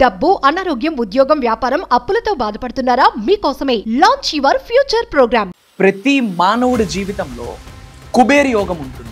డబ్బు, అనారోగ్యం, ఉద్యోగం, వ్యాపారం, అప్పులతో బాధపడుతున్నారా? మీకోసమే లాంచ్ యువర్ ఫ్యూచర్ ప్రోగ్రామ్. ప్రతి మానవుడి జీవితంలో కుబేర యోగం ఉంటుంది.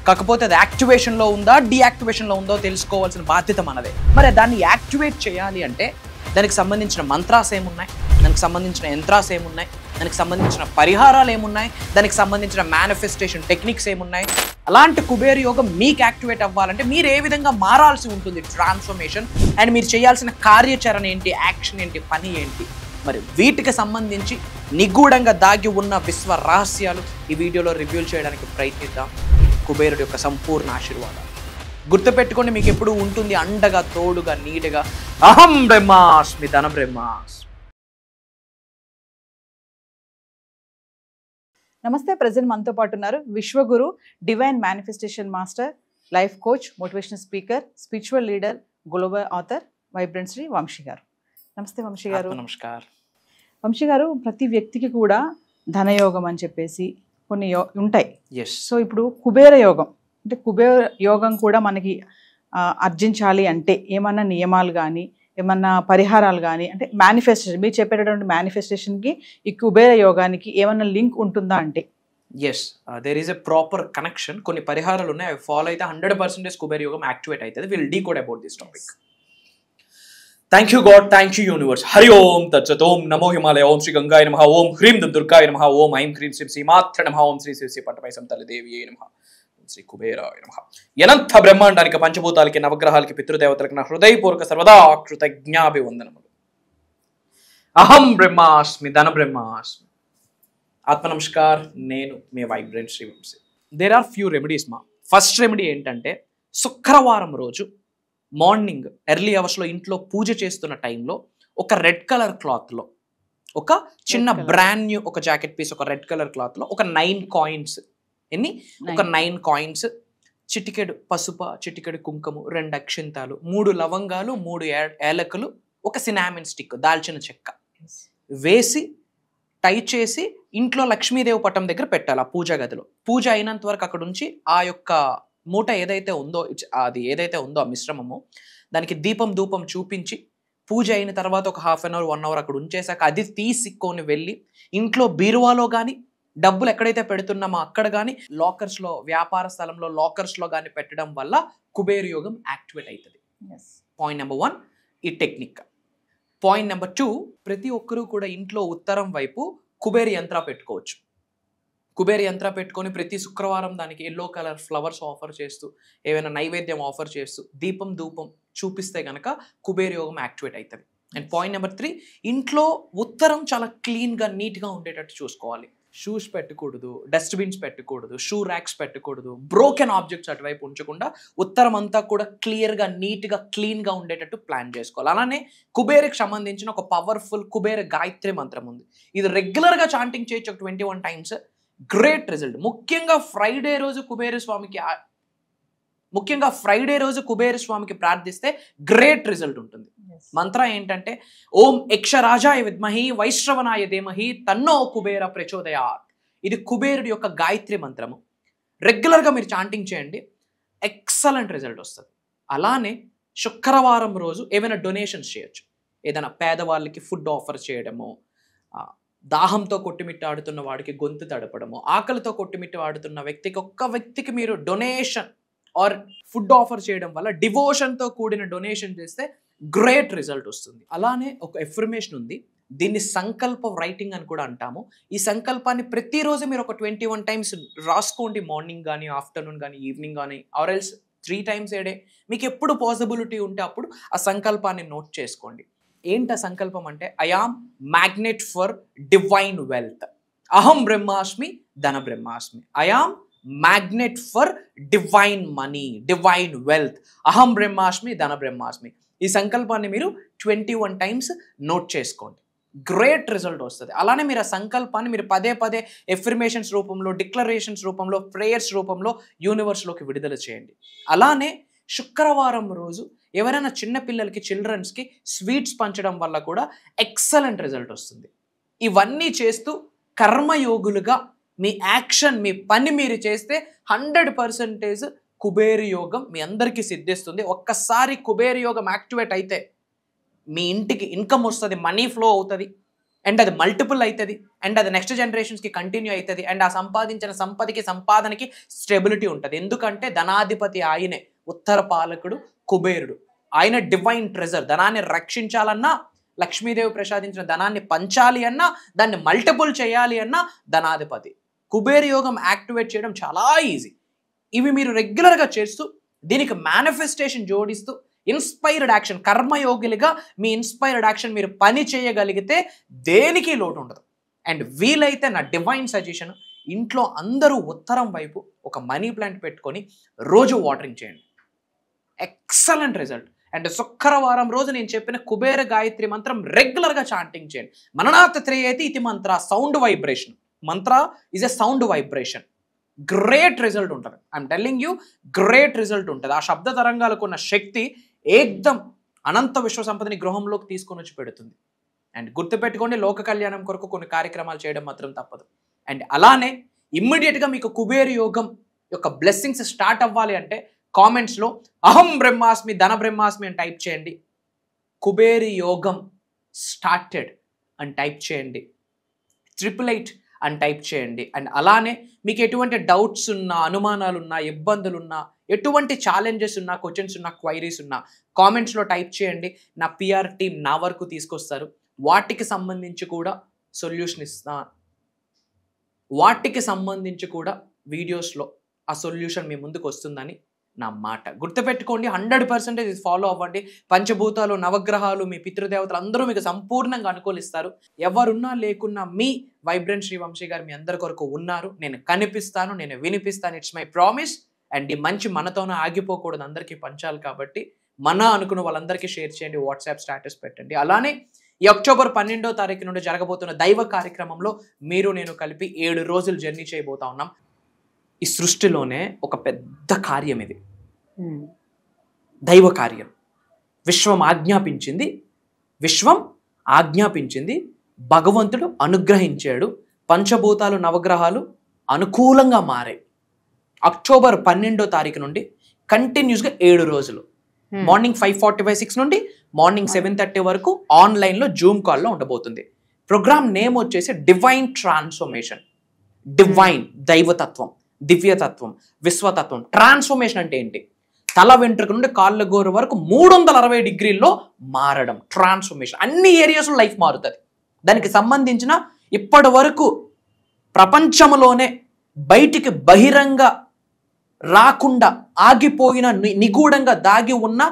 కాకపోతే అది యాక్టివేషన్లో ఉందా, డీయాక్టివేషన్లో ఉందో తెలుసుకోవాల్సిన బాధ్యత మనదే. మరి దాన్ని యాక్టివేట్ చేయాలి అంటే దానికి సంబంధించిన మంత్రాస్ ఏమున్నాయి, దానికి సంబంధించిన యంత్రాస్ ఏమున్నాయి, దానికి సంబంధించిన పరిహారాలు ఏమున్నాయి, దానికి సంబంధించిన మేనిఫెస్టేషన్ టెక్నిక్స్ ఏమున్నాయి. అలాంటి కుబేర యోగం మీకు యాక్టివేట్ అవ్వాలంటే మీరు ఏ విధంగా మారాల్సి ఉంటుంది, ట్రాన్స్ఫర్మేషన్, అండ్ మీరు చేయాల్సిన కార్యాచరణ ఏంటి, యాక్షన్ ఏంటి, పని ఏంటి, మరి వీటికి సంబంధించి నిగూఢంగా దాగి ఉన్న విశ్వ రహస్యాలు ఈ వీడియోలో రివ్యూ చేయడానికి ప్రయత్నిద్దాం. కుబేరుడి యొక్క సంపూర్ణ ఆశీర్వాదాలు గుర్తుపెట్టుకోండి. మీకు ఎప్పుడు ఉంటుంది అండగా, తోడుగా, నీడగా. అహం బ్రహ్మాస్మి, ధన బ్రహ్మాస్మి. నమస్తే. ప్రజెంట్ మనతో పాటు ఉన్నారు విశ్వగురు, divine manifestation master, life coach, motivational speaker, spiritual leader, global author, vibrant Shri Vamshi గారు. నమస్తే వంశీ గారు. నమస్కారం వంశీ గారు. ప్రతి వ్యక్తికి కూడా ధనయోగం అని చెప్పేసి కొన్ని ఉంటాయి. సో ఇప్పుడు కుబేర యోగం అంటే కుబేర యోగం కూడా మనకి అర్జించాలి అంటే ఏమన్నా నియమాలు కానీ, ఏమన్నా పరిహారాలు కానీ, అంటే మేనిఫెస్టేషన్, మీరు చెప్పేటటువంటి మేనిఫెస్టేషన్కి ఈ కుబేర యోగానికి ఏమన్నా లింక్ ఉంటుందా అంటే? There is a proper connection. కొన్ని పరిహారాలు ఉన్నాయి, అవి ఫాలో అయితే 100% కుబేర యోగం యాక్టివేట్ అవుతుంది. Will decode about this topic. Thank you God, thank you universe. Hari Om తత్సత్. ఓం నమో హిమాలయ. ఓం శ్రీ గంగాయ నమః. ఓం హ్రీం దుర్గాయ నమః. ఓం ఐం హ్రీం శ్రీ శ్రీమాత్ర నమః. ఓం శ్రీ శ్రీ శ్రీ పట్టపైసం తల్లిదేవియే నమః. శ్రీ కుబేరాయ నమః. అనంత బ్రహ్మాండానికి, పంచభూతాలకి, నవగ్రహాలకి, పితృదేవతలకు నా హృదయపూర్వక సర్వదా కృతజ్ఞాభివందనములు. అహం బ్రహ్మాస్మి, ధన బ్రహ్మాస్మి. ఆత్మ నమస్కార్. నేను మీ vibrant Shri Vamshi. There are few remedies మా. ఫస్ట్ రెమెడీ ఏంటంటే, శుక్రవారం రోజు మార్నింగ్ ఎర్లీ అవర్స్లో ఇంట్లో పూజ చేస్తున్న టైంలో ఒక రెడ్ కలర్ క్లాత్లో, ఒక చిన్న బ్రాండ్ న్యూ ఒక జాకెట్ పీస్, ఒక రెడ్ కలర్ క్లాత్లో ఒక 9 కాయిన్స్, ఒక 9 కాయిన్స్, చిటికెడు పసుపు, చిటికెడు కుంకుమ, 2 అక్షింతాలు, 3 లవంగాలు, 3 ఏలకులు, ఒక సినామిన్ స్టిక్, దాల్చిన చెక్క వేసి టై చేసి ఇంట్లో లక్ష్మీదేవి పటం దగ్గర పెట్టాలి. ఆ పూజా గదిలో పూజ అయినంత వరకు అక్కడ ఉంచి ఆ యొక్క మూట ఏదైతే ఉందో, అది ఏదైతే ఉందో ఆ మిశ్రమము, దానికి దీపం ధూపం చూపించి పూజ అయిన తర్వాత ఒక 1/2 అవర్ 1 అవర్ అక్కడ ఉంచేసాక అది తీసుకొని వెళ్ళి ఇంట్లో బీరువాలో కానీ, డబ్బులు ఎక్కడైతే పెడుతున్నామో అక్కడ కానీ, లాకర్స్లో, వ్యాపార స్థలంలో లాకర్స్లో కానీ పెట్టడం వల్ల కుబేర యోగం యాక్టివేట్ అవుతుంది. పాయింట్ నెంబర్ 1 ఈ టెక్నిక్. పాయింట్ నెంబర్ 2, ప్రతి ఒక్కరూ కూడా ఇంట్లో ఉత్తరం వైపు కుబేర యంత్ర పెట్టుకోవచ్చు. కుబేర యంత్ర పెట్టుకొని ప్రతి శుక్రవారం దానికి ఎల్లో కలర్ ఫ్లవర్స్ ఆఫర్ చేస్తూ, ఏమైనా నైవేద్యం ఆఫర్ చేస్తూ, దీపం ధూపం చూపిస్తే కనుక కుబేర యోగం యాక్టివేట్ అవుతుంది. అండ్ పాయింట్ నెంబర్ 3, ఇంట్లో ఉత్తరం చాలా క్లీన్గా, నీట్గా ఉండేటట్టు చూసుకోవాలి. షూస్ పెట్టకూడదు, డస్ట్బిన్స్ పెట్టకూడదు, షూ ర్యాక్స్ పెట్టకూడదు, బ్రోకెన్ ఆబ్జెక్ట్స్ అటువైపు ఉంచకుండా ఉత్తరం అంతా కూడా క్లియర్గా, నీట్గా, క్లీన్గా ఉండేటట్టు ప్లాన్ చేసుకోవాలి. అలానే కుబేరకు సంబంధించిన ఒక పవర్ఫుల్ కుబేర గాయత్రి మంత్రం ఉంది. ఇది రెగ్యులర్గా చాంటింగ్ చేయొచ్చు, ఒక 21 టైమ్స్. Great result. ముఖ్యంగా ఫ్రైడే రోజు కుబేర స్వామికి ప్రార్థిస్తే గ్రేట్ రిజల్ట్ ఉంటుంది. మంత్రం ఏంటంటే, ఓం యక్షరాజాయ విద్మహి వైశ్రవణాయ ధీమహి తన్నో కుబేర ప్రచోదయాత్. ఇది కుబేరుడి యొక్క గాయత్రి మంత్రము. రెగ్యులర్గా మీరు చాంటింగ్ చేయండి, ఎక్సలెంట్ రిజల్ట్ వస్తుంది. అలానే శుక్రవారం రోజు ఏమైనా డొనేషన్స్ చేయొచ్చు. ఏదైనా పేదవాళ్ళకి ఫుడ్ ఆఫర్ చేయడము, దాహంతో కొట్టుమిట్టాడుతున్న వాడికి గొంతు తడపడము, ఆకలితో కొట్టుమిట్టాడుతున్న ఒక్క వ్యక్తికి మీరు డొనేషన్ ఆర్ ఫుడ్ ఆఫర్ చేయడం వల్ల, డివోషన్తో కూడిన డొనేషన్ చేస్తే గ్రేట్ రిజల్ట్ వస్తుంది. అలానే ఒక ఎఫర్మేషన్ ఉంది, దీన్ని సంకల్ప రైటింగ్ అని కూడా అంటాము. ఈ సంకల్పాన్ని ప్రతిరోజు మీరు ఒక 21 టైమ్స్ రాసుకోండి. మార్నింగ్ కానీ, ఆఫ్టర్నూన్ కానీ, ఈవినింగ్ కానీ, or else 3 times A day. మీకు ఎప్పుడు పాసిబిలిటీ ఉంటే అప్పుడు ఆ సంకల్పాన్ని నోట్ చేసుకోండి. ఏంట సంకల్పం అంటే, I am magnet for divine wealth. అహం బ్రహ్మాస్మి, ధన బ్రహ్మాస్మి. I am magnet for divine money, divine wealth. అహం బ్రహ్మాస్మి, ధన బ్రహ్మాస్మి. ఈ సంకల్పాన్ని మీరు 21 టైమ్స్ నోట్ చేసుకోండి. గ్రేట్ రిజల్ట్ వస్తుంది. అలానే మీరు ఆ సంకల్పాన్ని మీరు పదే పదే ఎఫర్మేషన్స్ రూపంలో, డిక్లరేషన్స్ రూపంలో, ప్రేయర్స్ రూపంలో యూనివర్స్లోకి విడుదల చేయండి. అలానే శుక్రవారం రోజు ఎవరైనా చిన్నపిల్లలకి, చిల్డ్రన్స్కి స్వీట్స్ పంచడం వల్ల కూడా ఎక్సలెంట్ రిజల్ట్ వస్తుంది. ఇవన్నీ చేస్తూ కర్మయోగులుగా మీ యాక్షన్, మీ పని మీరు చేస్తే 100% కుబేర యోగం మీ అందరికీ సిద్ధిస్తుంది. ఒక్కసారి కుబేర యోగం యాక్టివేట్ అయితే మీ ఇంటికి ఇన్కమ్ వస్తుంది, మనీ ఫ్లో అవుతుంది, అండ్ అది మల్టిపుల్ అవుతుంది, అండ్ అది నెక్స్ట్ జనరేషన్స్కి కంటిన్యూ అవుతుంది, అండ్ ఆ సంపాదించిన సంపాదనకి స్టెబిలిటీ ఉంటుంది. ఎందుకంటే ధనాధిపతి ఆయనే, ఉత్తర పాలకుడు కుబేరుడు. ఆయన డివైన్ ట్రెజర్. ధనాన్ని రక్షించాలన్నా, లక్ష్మీదేవి ప్రసాదించిన ధనాన్ని పంచాలి అన్నా, దాన్ని మల్టిపుల్ చేయాలి అన్నా ధనాధిపతి. కుబేర యోగం యాక్టివేట్ చేయడం చాలా ఈజీ. ఇవి మీరు రెగ్యులర్గా చేస్తూ దీనికి మేనిఫెస్టేషన్ జోడిస్తూ ఇన్స్పైర్డ్ యాక్షన్, కర్మయోగిలుగా మీ ఇన్స్పైర్డ్ యాక్షన్ మీరు పని చేయగలిగితే దేనికి లోటు ఉండదు. అండ్ వీలైతే నా డివైన్ సజెషన్, ఇంట్లో అందరూ ఉత్తరం వైపు ఒక మనీ ప్లాంట్ పెట్టుకొని రోజు వాటరింగ్ చేయండి. Excellent result. అండ్ శుక్రవారం రోజు నేను చెప్పిన కుబేర గాయత్రి మంత్రం రెగ్యులర్గా చాంటింగ్ చేయండి. మననాథ త్రేయేతి ఇతి మంత్ర, sound vibration. Mantra is a sound vibration. Great result ఉంటుంది. I'm telling you, great result ఉంటుంది. ఆ శబ్ద తరంగాలకు ఉన్న శక్తి ఏకదం అనంత విశ్వ సంపదని గృహంలోకి తీసుకొని వచ్చి పెడుతుంది. అండ్ గుర్తుపెట్టుకోండి, లోక కళ్యాణం కొరకు కొన్ని కార్యక్రమాలు చేయడం మాత్రం తప్పదు. అండ్ అలానే ఇమ్మీడియట్గా మీకు కుబేర యోగం యొక్క బ్లెస్సింగ్స్ స్టార్ట్ అవ్వాలి అంటే కామెంట్స్లో అహం బ్రహ్మాస్మి, ధన బ్రహ్మాస్మి అని టైప్ చేయండి. కుబేర యోగం స్టార్టెడ్ అని టైప్ చేయండి. 888 అని టైప్ చేయండి. అండ్ అలానే మీకు ఎటువంటి డౌట్స్ ఉన్నా, అనుమానాలు ఉన్నా, ఇబ్బందులు ఉన్నా, ఎటువంటి ఛాలెంజెస్ ఉన్నా, క్వశ్చన్స్ ఉన్నా, క్వైరీస్ ఉన్నా కామెంట్స్లో టైప్ చేయండి. నా పిఆర్ టీమ్ నా వరకు తీసుకొస్తారు. వాటికి సంబంధించి కూడా సొల్యూషన్ ఇస్తా, వాటికి సంబంధించి కూడా వీడియోస్లో ఆ సొల్యూషన్ మీ ముందుకు వస్తుందని నా మాట. గుర్తుపెట్టుకోండి, 100% ఇది ఫాలో అవ్వండి. పంచభూతాలు, నవగ్రహాలు, మీ పితృదేవతలు అందరూ మీకు సంపూర్ణంగా అనుకూలిస్తారు. ఎవరున్నా లేకున్నా మీ వైబ్రెంట్ శ్రీవంశీ గారు మీ అందరి కొరకు ఉన్నారు. నేను కనిపిస్తాను, నేను వినిపిస్తాను. It's my promise. అండ్ ఈ మంచి మనతోనే ఆగిపోకూడదు, అందరికీ పంచాలి. కాబట్టి మన అనుకున్న వాళ్ళందరికీ షేర్ చేయండి, వాట్సాప్ స్టేటస్ పెట్టండి. అలానే ఈ అక్టోబర్ 12వ తారీఖు నుండి జరగబోతున్న దైవ కార్యక్రమంలో మీరు నేను కలిపి 7 రోజులు జర్నీ చేయబోతా ఉన్నాం. ఈ సృష్టిలోనే ఒక పెద్ద కార్యం ఇది, దైవ కార్యం. విశ్వం ఆజ్ఞాపించింది, భగవంతుడు అనుగ్రహించాడు, పంచభూతాలు, నవగ్రహాలు అనుకూలంగా మారాయి. అక్టోబర్ 12వ తారీఖు నుండి కంటిన్యూస్గా 7 రోజులు, మార్నింగ్ 5:45 నుండి మార్నింగ్ 7:30 వరకు ఆన్లైన్లో జూమ్ కాల్లో ఉండబోతుంది. ప్రోగ్రామ్ నేమ్ వచ్చేసి డివైన్ ట్రాన్స్ఫర్మేషన్. డివైన్ దైవతత్వం, దివ్యతత్వం, విశ్వతత్వం. ట్రాన్స్ఫర్మేషన్ అంటే ఏంటి? తల వెంట్రుక నుండి కాళ్ళ గోరు వరకు 360 డిగ్రీల్లో మారడం ట్రాన్స్ఫర్మేషన్. అన్ని ఏరియాస్లో లైఫ్ మారుతుంది. దానికి సంబంధించిన ఇప్పటి వరకు ప్రపంచంలోనే బయటికి బహిరంగ రాకుండా ఆగిపోయిన, నిగూఢంగా దాగి ఉన్న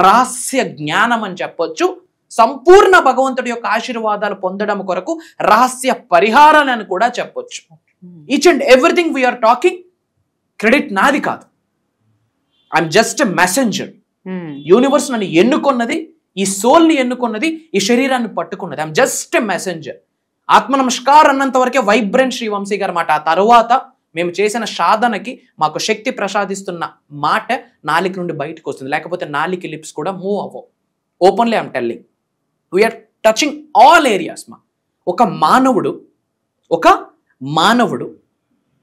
రహస్య జ్ఞానం అని చెప్పొచ్చు. సంపూర్ణ భగవంతుడి యొక్క ఆశీర్వాదాలు పొందడం కొరకు రహస్య పరిహారాలను కూడా చెప్పొచ్చు. Each and everything we're talking, credit నాది కాదు. I'm just a messenger. Universe నన్ను ఎన్నుకున్నది, ఈ సోల్ని ఎన్నుకున్నది, ఈ శరీరాన్ని పట్టుకున్నది. I'm just a messenger. ఆత్మ నమస్కార్ అన్నంత వరకే వైబ్రెంట్ శ్రీవంశీ గారి మాట. ఆ తర్వాత మేము చేసిన సాధనకి మాకు శక్తి ప్రసాదిస్తున్న మాట నాలిక నుండి బయటకు వస్తుంది. లేకపోతే నాలిక లిప్స్ కూడా మూవ్ అవ్వవు. Openly I'm telling, we're touching all areas. ఒక మానవుడు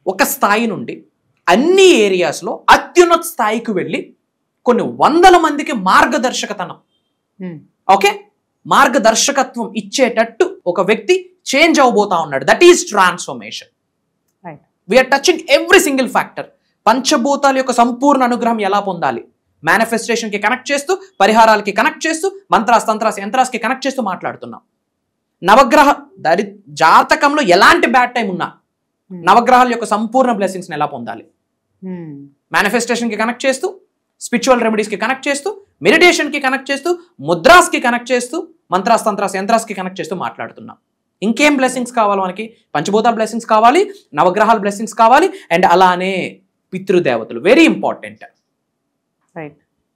ఒక స్థాయి నుండి అన్ని ఏరియాస్లో అత్యున్నత స్థాయికి వెళ్ళి కొన్ని 100 మందికి మార్గదర్శకత్వం ఇచ్చేటట్టు ఒక వ్యక్తి చేంజ్ అవబోతా ఉన్నాడు. That is transformation. We're touching every single factor. పంచభూతాల యొక్క సంపూర్ణ అనుగ్రహం ఎలా పొందాలి, మేనిఫెస్టేషన్కి కనెక్ట్ చేస్తూ, పరిహారాలకి కనెక్ట్ చేస్తూ, మంత్రాస్, తంత్రాస్, యంత్రాస్కి కనెక్ట్ చేస్తూ మాట్లాడుతున్నాం. నవగ్రహ జాతకంలో ఎలాంటి బ్యాడ్ టైం ఉన్నా నవగ్రహాల యొక్క సంపూర్ణ బ్లెస్సింగ్స్ని ఎలా పొందాలి, మేనిఫెస్టేషన్కి కనెక్ట్ చేస్తూ, స్పిరిచువల్ రెమెడీస్కి కనెక్ట్ చేస్తూ, మెడిటేషన్కి కనెక్ట్ చేస్తూ, ముద్రాస్కి కనెక్ట్ చేస్తూ, మంత్రాస్, తంత్రాస్, యంత్రాస్కి కనెక్ట్ చేస్తూ మాట్లాడుతున్నాం. ఇంకేం బ్లెస్సింగ్స్ కావాలి మనకి? పంచభూతాల బ్లెస్సింగ్స్ కావాలి, నవగ్రహాల బ్లెస్సింగ్స్ కావాలి, అండ్ అలానే పితృదేవతలు వెరీ ఇంపార్టెంట్.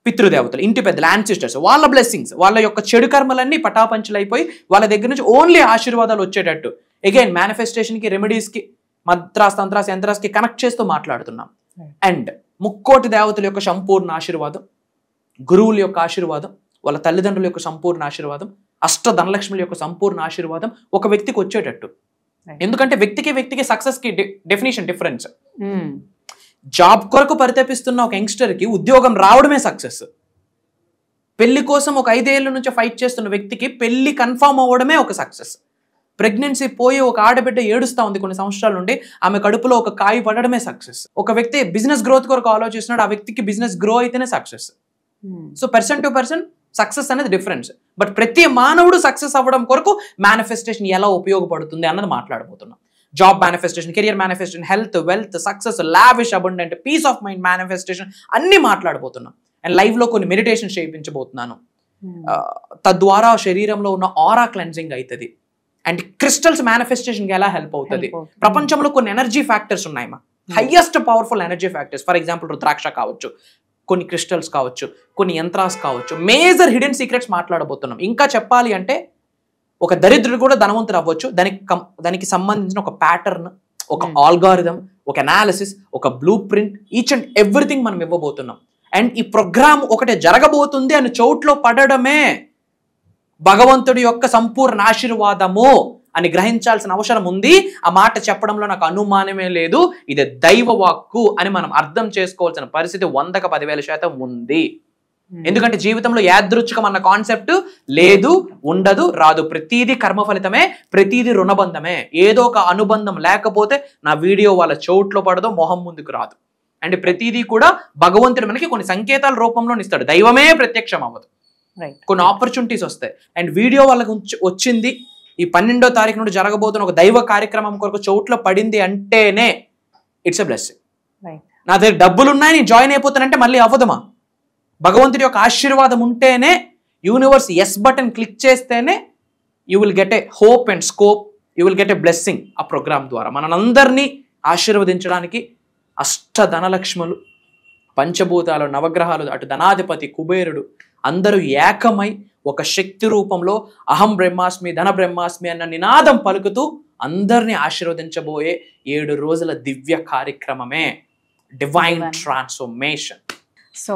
పితృదేవతలు, ఇంటి పెద్దలు, యాన్సిస్టర్స్, వాళ్ళ బ్లెస్సింగ్స్, వాళ్ళ యొక్క చెడు కర్మలన్నీ పటాపంచలైపోయి వాళ్ళ దగ్గర నుంచి ఓన్లీ ఆశీర్వాదాలు వచ్చేటట్టు అగైన్ మేనిఫెస్టేషన్కి, రెమెడీస్కి, మంత్రాస్, తంత్రాస్, యంత్రాస్కి కనెక్ట్ చేస్తూ మాట్లాడుతున్నాం. అండ్ ముక్కోటి దేవతల యొక్క సంపూర్ణ ఆశీర్వాదం, గురువుల యొక్క ఆశీర్వాదం, వాళ్ళ తల్లిదండ్రుల యొక్క సంపూర్ణ ఆశీర్వాదం, అష్ట ధనలక్ష్ముల యొక్క సంపూర్ణ ఆశీర్వాదం ఒక వ్యక్తికి వచ్చేటట్టు. ఎందుకంటే వ్యక్తికి సక్సెస్కి డెఫినేషన్ డిఫరెన్స్. జాబ్ కొరకు పరితపిస్తున్న ఒక యంగ్స్టర్కి ఉద్యోగం రావడమే సక్సెస్. పెళ్లి కోసం ఒక 5 ఏళ్ల నుంచి ఫైట్ చేస్తున్న వ్యక్తికి పెళ్లి కన్ఫర్మ్ అవ్వడమే ఒక సక్సెస్. ప్రెగ్నెన్సీ పోయి ఒక ఆడబిడ్డ ఏడుస్తూ ఉంది కొన్ని సంవత్సరాల నుండి, ఆమె కడుపులో ఒక కాయ పడడమే సక్సెస్. ఒక వ్యక్తి బిజినెస్ గ్రోత్ కొరకు ఆలోచిస్తున్నాడు, ఆ వ్యక్తికి బిజినెస్ గ్రో అయితేనే success. So person to person success అనేది డిఫరెన్స్. బట్ ప్రతి మానవుడు సక్సెస్ అవ్వడం కొరకు మేనిఫెస్టేషన్ ఎలా ఉపయోగపడుతుంది అన్నది మాట్లాడబోతున్నాం. Job manifestation, career manifestation, health, wealth, success, lavish, abundant, peace of mind manifestation అన్ని మాట్లాడబోతున్నాం. అండ్ లైవ్ లో కొన్ని మెడిటేషన్ చేయించబోతున్నాను. తద్వారా శరీరంలో ఉన్న ఆరా క్లెన్జింగ్ అవుతుంది. అండ్ క్రిస్టల్స్ మేనిఫెస్టేషన్కి ఎలా హెల్ప్ అవుతుంది. ప్రపంచంలో కొన్ని ఎనర్జీ ఫ్యాక్టర్స్ ఉన్నాయి మా, highest powerful energy factors. For example rudraksha కావచ్చు, కొన్ని క్రిస్టల్స్ కావచ్చు, కొన్ని యంత్రాస్ కావచ్చు. మేజర్ హిడెన్ సీక్రెట్స్ మాట్లాడబోతున్నాం. ఇంకా చెప్పాలి అంటే ఒక దరిద్రుడు కూడా ధనవంతుడు అవ్వచ్చు. దానికి సంబంధించిన ఒక ప్యాటర్న్, ఒక ఆల్గారిథం, ఒక అనాలిసిస్, ఒక blue print, each and everything మనం ఇవ్వబోతున్నాం. అండ్ ఈ ప్రోగ్రామ్ ఒకటే జరగబోతుంది అని చోట్లో పడడమే భగవంతుడి యొక్క సంపూర్ణ ఆశీర్వాదము అని గ్రహించాల్సిన అవసరం ఉంది. ఆ మాట చెప్పడంలో నాకు అనుమానమే లేదు. ఇది దైవ వాక్కు అని మనం అర్థం చేసుకోవాల్సిన పరిస్థితి 100కి 10,000% ఉంది. ఎందుకంటే జీవితంలో యాదృచ్ఛికం అన్న కాన్సెప్ట్ లేదు, ఉండదు, రాదు. ప్రతీది కర్మ ఫలితమే, ప్రతీది రుణబంధమే. ఏదో ఒక అనుబంధం లేకపోతే నా వీడియో వాళ్ళ చోట్లో పడదో, మొహం ముందుకు రాదు. అండ్ ప్రతీది కూడా భగవంతుడు మనకి కొన్ని సంకేతాల రూపంలో ఇస్తాడు. దైవమే ప్రత్యక్షం అవ్వదు, కొన్ని ఆపర్చునిటీస్ వస్తాయి. అండ్ వీడియో వాళ్ళకి వచ్చింది ఈ 12వ తారీఖు నుండి జరగబోతున్న ఒక దైవ కార్యక్రమం కొరకు చోట్ల పడింది అంటేనే ఇట్స్ ఎ బ్లెస్సింగ్. నా దగ్గర డబ్బులు ఉన్నాయి, నేను జాయిన్ అయిపోతానంటే మళ్ళీ అవ్వదమా? భగవంతుడి యొక్క ఆశీర్వాదం ఉంటేనే, యూనివర్స్ ఎస్ బటన్ క్లిక్ చేస్తేనే you will get a hope and scope, you will get a blessing. ఆ ప్రోగ్రామ్ ద్వారా మనందరినీ ఆశీర్వదించడానికి అష్టధనలక్ష్ములు, పంచభూతాలు, నవగ్రహాలు, అటు ధనాధిపతి కుబేరుడు అందరూ ఏకమై ఒక శక్తి రూపంలో అహం బ్రహ్మాస్మి, ధన బ్రహ్మాస్మి అన్న నినాదం పలుకుతూ అందరినీ ఆశీర్వదించబోయే 7 రోజుల దివ్య కార్యక్రమమే డివైన్ ట్రాన్స్ఫర్మేషన్. సో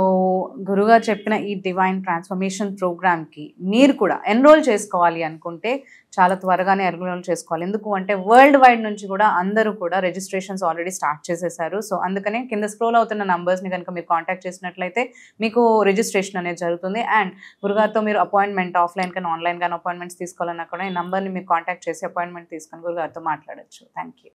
గురుగారు చెప్పిన ఈ డివైన్ ట్రాన్స్ఫర్మేషన్ ప్రోగ్రామ్కి మీరు కూడా ఎన్రోల్ చేసుకోవాలి అనుకుంటే చాలా త్వరగానే ఎన్రోల్ చేసుకోవాలి. ఎందుకు అంటే వరల్డ్ వైడ్ నుంచి కూడా అందరూ కూడా రిజిస్ట్రేషన్స్ ఆల్రెడీ స్టార్ట్ చేసేసారు. సో అందుకనే కింద స్క్రోల్ అవుతున్న నంబర్స్ని కనుక మీరు కాంటాక్ట్ చేసినట్లయితే మీకు రిజిస్ట్రేషన్ అనేది జరుగుతుంది. అండ్ గురుగారితో మీరు అపాయింట్మెంట్ ఆఫ్లైన్ కానీ ఆన్లైన్ కానీ అపాయింట్మెంట్స్ తీసుకోవాలన్నా కూడా ఈ నంబర్ని మీరు కాంటాక్ట్ చేసి అపాయింట్మెంట్ తీసుకొని గురుగారితో మాట్లాడచ్చు. Thank you.